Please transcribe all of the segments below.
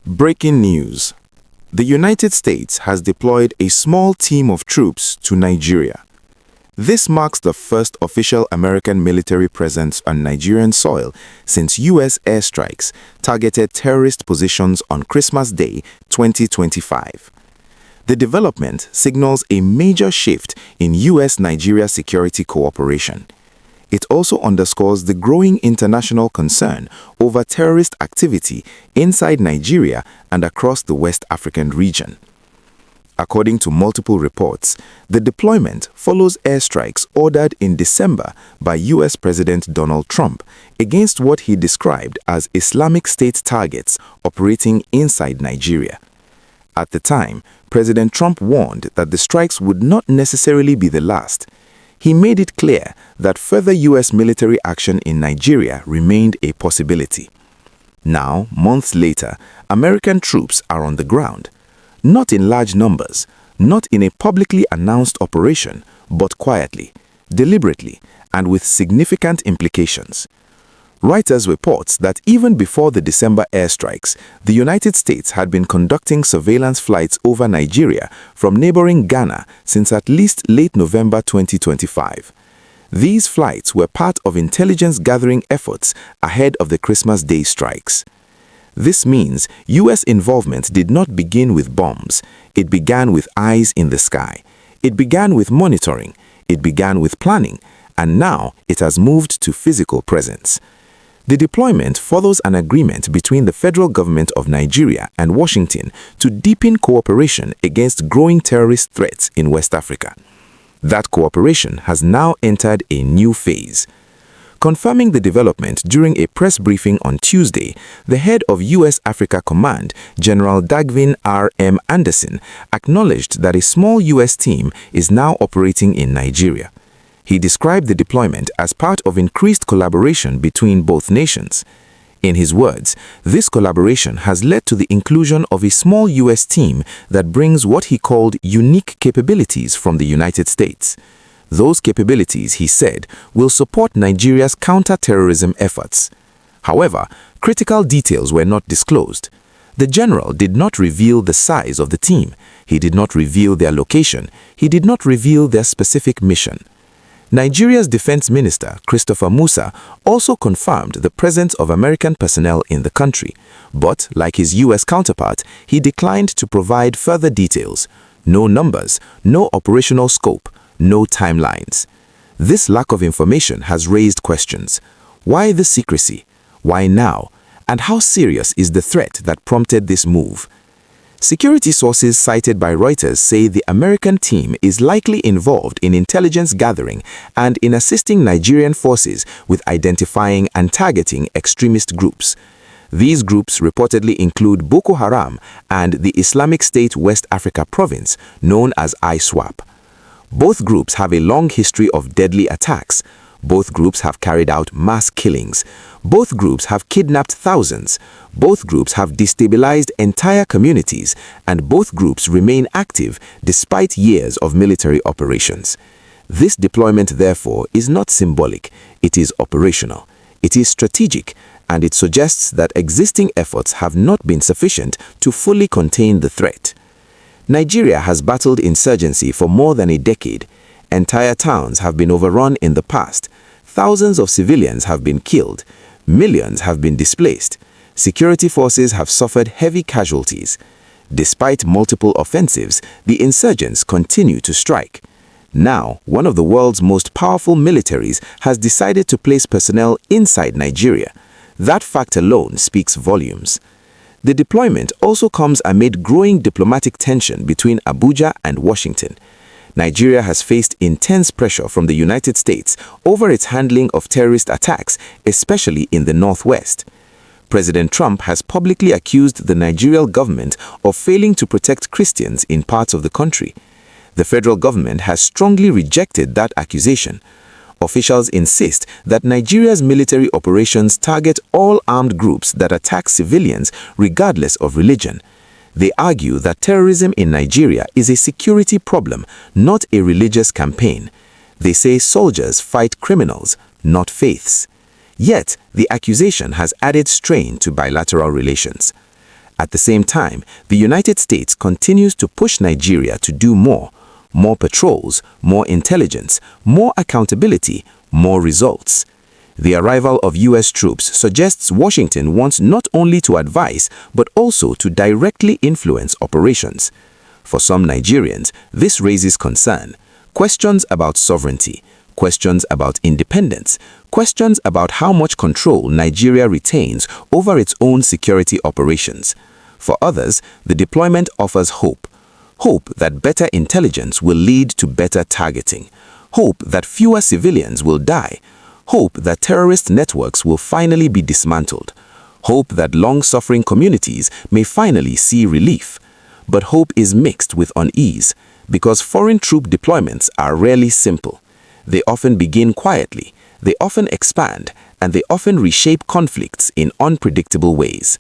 Breaking news. The United States has deployed a small team of troops to Nigeria. This marks the first official American military presence on Nigerian soil since U.S. airstrikes targeted terrorist positions on Christmas Day 2025. The development signals a major shift in U.S.-Nigeria security cooperation. It also underscores the growing international concern over terrorist activity inside Nigeria and across the West African region. According to multiple reports, the deployment follows airstrikes ordered in December by U.S. President Donald Trump against what he described as Islamic State targets operating inside Nigeria. At the time, President Trump warned that the strikes would not necessarily be the last. He made it clear that further U.S. military action in Nigeria remained a possibility. Now, months later, American troops are on the ground. Not in large numbers, not in a publicly announced operation, but quietly, deliberately, and with significant implications. Reuters reports that even before the December airstrikes, the United States had been conducting surveillance flights over Nigeria from neighboring Ghana since at least late November 2025. These flights were part of intelligence gathering efforts ahead of the Christmas Day strikes. This means U.S. involvement did not begin with bombs. It began with eyes in the sky. It began with monitoring. It began with planning. And now it has moved to physical presence. The deployment follows an agreement between the federal government of Nigeria and Washington to deepen cooperation against growing terrorist threats in West Africa. That cooperation has now entered a new phase. Confirming the development during a press briefing on Tuesday, the head of U.S. Africa Command, General Dagvin R.M. Anderson, acknowledged that a small U.S. team is now operating in Nigeria. He described the deployment as part of increased collaboration between both nations. In his words, this collaboration has led to the inclusion of a small U.S. team that brings what he called unique capabilities from the United States. Those capabilities, he said, will support Nigeria's counter-terrorism efforts. However, critical details were not disclosed. The general did not reveal the size of the team. He did not reveal their location. He did not reveal their specific mission. Nigeria's Defense Minister, Christopher Musa, also confirmed the presence of American personnel in the country, but, like his U.S. counterpart, he declined to provide further details. No numbers, no operational scope, no timelines. This lack of information has raised questions. Why the secrecy? Why now? And how serious is the threat that prompted this move? Security sources cited by Reuters say the American team is likely involved in intelligence gathering and in assisting Nigerian forces with identifying and targeting extremist groups. These groups reportedly include Boko Haram and the Islamic State West Africa province, known as ISWAP. Both groups have a long history of deadly attacks. Both groups have carried out mass killings. Both groups have kidnapped thousands. Both groups have destabilized entire communities, and both groups remain active despite years of military operations. This deployment, therefore, is not symbolic. It is operational. It is strategic, and it suggests that existing efforts have not been sufficient to fully contain the threat. Nigeria has battled insurgency for more than a decade. Entire towns have been overrun in the past. Thousands of civilians have been killed. Millions have been displaced. Security forces have suffered heavy casualties. Despite multiple offensives, the insurgents continue to strike. Now, one of the world's most powerful militaries has decided to place personnel inside Nigeria. That fact alone speaks volumes. The deployment also comes amid growing diplomatic tension between Abuja and Washington. Nigeria has faced intense pressure from the United States over its handling of terrorist attacks, especially in the Northwest. President Trump has publicly accused the Nigerian government of failing to protect Christians in parts of the country. The federal government has strongly rejected that accusation. Officials insist that Nigeria's military operations target all armed groups that attack civilians regardless of religion. They argue that terrorism in Nigeria is a security problem, not a religious campaign. They say soldiers fight criminals, not faiths. Yet, the accusation has added strain to bilateral relations. At the same time, the United States continues to push Nigeria to do more. More patrols, more intelligence, more accountability, more results. The arrival of U.S. troops suggests Washington wants not only to advise, but also to directly influence operations. For some Nigerians, this raises concern. Questions about sovereignty, questions about independence, questions about how much control Nigeria retains over its own security operations. For others, the deployment offers hope. Hope that better intelligence will lead to better targeting. Hope that fewer civilians will die. Hope that terrorist networks will finally be dismantled. Hope that long-suffering communities may finally see relief. But hope is mixed with unease, because foreign troop deployments are rarely simple. They often begin quietly, they often expand, and they often reshape conflicts in unpredictable ways.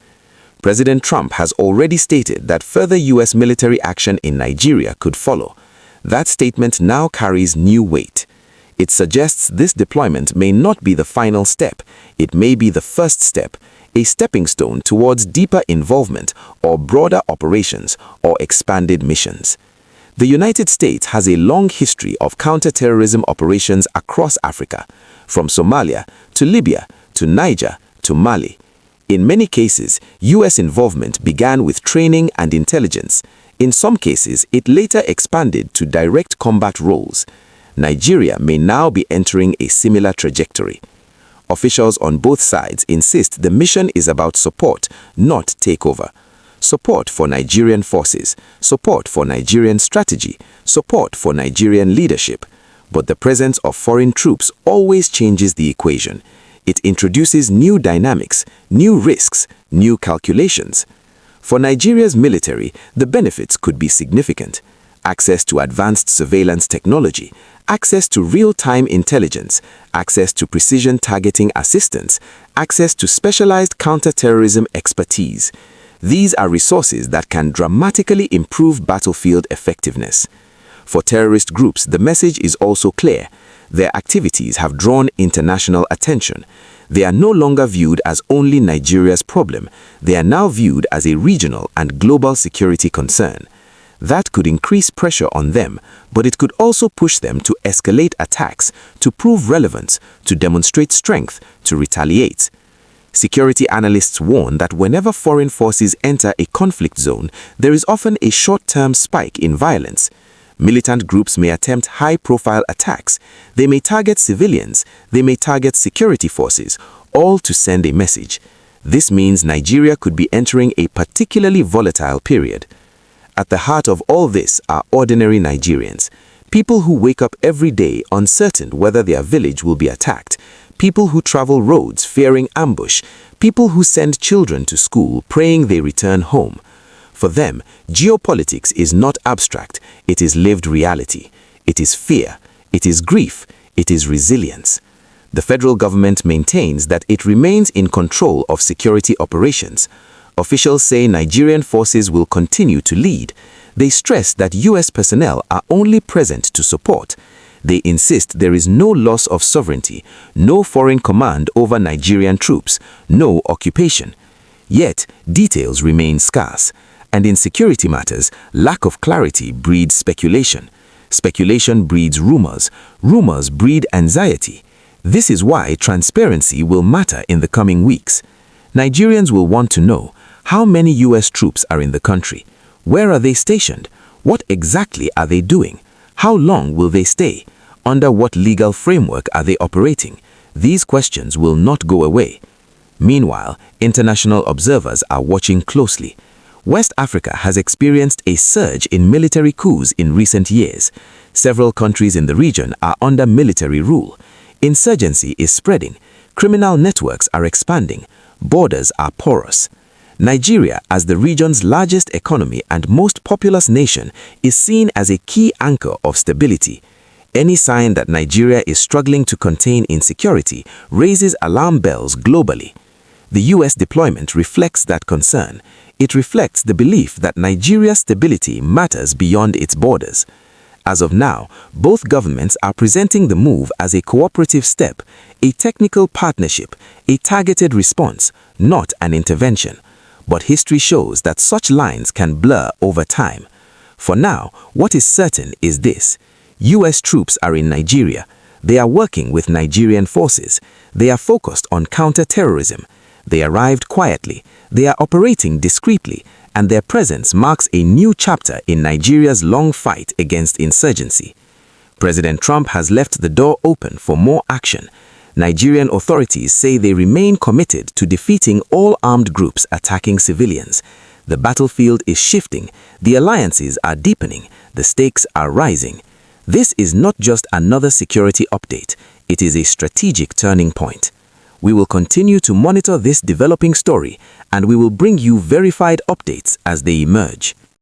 President Trump has already stated that further U.S. military action in Nigeria could follow. That statement now carries new weight. It suggests this deployment may not be the final step. It may be the first step, a stepping stone towards deeper involvement or broader operations or expanded missions. The United States has a long history of counter-terrorism operations across Africa, from Somalia to Libya to Niger to Mali. In many cases, U.S. involvement began with training and intelligence. In some cases, it later expanded to direct combat roles. Nigeria may now be entering a similar trajectory. Officials on both sides insist the mission is about support, not takeover. Support for Nigerian forces, support for Nigerian strategy, support for Nigerian leadership. But the presence of foreign troops always changes the equation. It introduces new dynamics, new risks, new calculations. For Nigeria's military, the benefits could be significant. Access to advanced surveillance technology, access to real-time intelligence, access to precision targeting assistance, access to specialized counter-terrorism expertise. These are resources that can dramatically improve battlefield effectiveness. For terrorist groups, the message is also clear. Their activities have drawn international attention. They are no longer viewed as only Nigeria's problem. They are now viewed as a regional and global security concern. That could increase pressure on them, but it could also push them to escalate attacks, to prove relevance, to demonstrate strength, to retaliate. Security analysts warn that whenever foreign forces enter a conflict zone, there is often a short-term spike in violence. Militant groups may attempt high-profile attacks. They may target civilians. They may target security forces, all to send a message. This means Nigeria could be entering a particularly volatile period. At the heart of all this are ordinary Nigerians, people who wake up every day uncertain whether their village will be attacked, people who travel roads fearing ambush, people who send children to school praying they return home. For them, geopolitics is not abstract, it is lived reality. It is fear, it is grief, it is resilience. The federal government maintains that it remains in control of security operations. Officials say Nigerian forces will continue to lead. They stress that U.S. personnel are only present to support. They insist there is no loss of sovereignty, no foreign command over Nigerian troops, no occupation. Yet, details remain scarce. And in security matters, lack of clarity breeds speculation. Speculation breeds rumors. Rumors breed anxiety. This is why transparency will matter in the coming weeks. Nigerians will want to know, how many U.S. troops are in the country? Where are they stationed? What exactly are they doing? How long will they stay? Under what legal framework are they operating? These questions will not go away. Meanwhile, international observers are watching closely. West Africa has experienced a surge in military coups in recent years. Several countries in the region are under military rule. Insurgency is spreading. Criminal networks are expanding. Borders are porous. Nigeria, as the region's largest economy and most populous nation, is seen as a key anchor of stability. Any sign that Nigeria is struggling to contain insecurity raises alarm bells globally. The U.S. deployment reflects that concern. It reflects the belief that Nigeria's stability matters beyond its borders. As of now, both governments are presenting the move as a cooperative step, a technical partnership, a targeted response, not an intervention. but history shows that such lines can blur over time. For now, what is certain is this: U.S. troops are in Nigeria. They are working with Nigerian forces. They are focused on counter-terrorism. They arrived quietly. They are operating discreetly, and their presence marks a new chapter in Nigeria's long fight against insurgency. President Trump has left the door open for more action. Nigerian authorities say they remain committed to defeating all armed groups attacking civilians. The battlefield is shifting, the alliances are deepening, the stakes are rising. This is not just another security update, it is a strategic turning point. We will continue to monitor this developing story, and we will bring you verified updates as they emerge.